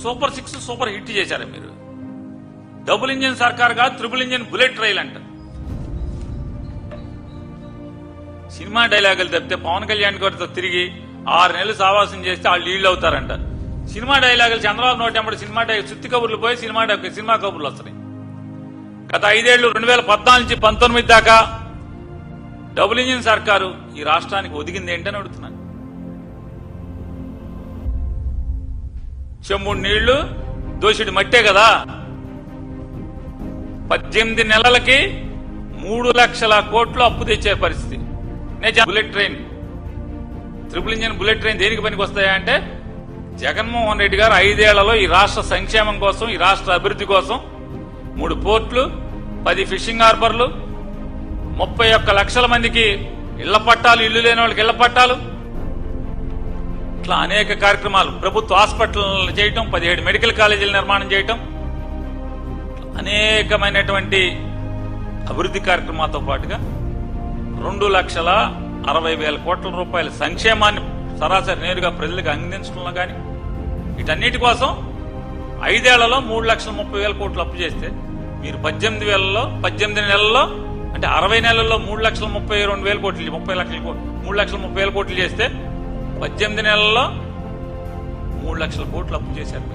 Super 6 super hit చేశారు మీరు. Double engine సర్కార్ కాదు, ట్రిపుల్ ఇంజిన్ బుల్లెట్ రైల్ అంట. సినిమా డైలాగులు తప్పితే పవన్ కళ్యాణ్ గారితో తిరిగి 6 నెలలు సావాసం చేస్తే వాళ్ళు లీళ్ళు అవుతారంట. సినిమా డైలాగులు చంద్రబాబు నోటెంబడి సినిమా సుత్తి కబుర్లు పోయి సినిమా కబుర్లు వస్తున్నాయి. గత 5 ఏళ్లు 2014 నుంచి 19 దాకా డబుల్ ఇంజిన్ సర్కారు ఈ రాష్ట్రానికి ఒదిగింది ఏంటని అడుగుతున్నాను. చెంబుడు నీళ్లు దోషుడి మట్టే కదా. 18 నెలలకి 3 లక్షల కోట్లు అప్పు తెచ్చే పరిస్థితి. Bullet train, triple engine bullet train దేనికి పనికి వస్తాయా అంటే, జగన్మోహన్ రెడ్డి గారు 5 ఏళ్లలో ఈ రాష్ట్ర సంక్షేమం కోసం, ఈ రాష్ట్ర అభివృద్ధి కోసం 3 పోర్టులు, 10 ఫిషింగ్ హార్బర్లు, 31 లక్షల మందికి ఇళ్ల పట్టాలు, ఇళ్లు లేని వాళ్ళకి ఇళ్ల పట్టాలు, ఇట్లా అనేక కార్యక్రమాలు, ప్రభుత్వ హాస్పిటల్ చేయటం, 17 మెడికల్ కాలేజీల నిర్మాణం చేయటం, అనేకమైనటువంటి అభివృద్ధి కార్యక్రమాలతో పాటుగా 2,60,000 కోట్ల రూపాయల సంక్షేమాన్ని సరాసరి నేరుగా ప్రజలకు అందించడంలో కానీ, వీటన్నిటి కోసం 5 ఏళ్లలో 3,30,000 కోట్లు అప్పు చేస్తే, మీరు 18 నెలల్లో అంటే 60 నెలల్లో 3,32,000 కోట్లు, 3,30,000 కోట్లు చేస్తే 18 నెలల్లో 3 లక్షల కోట్లు అప్పు చేశారు.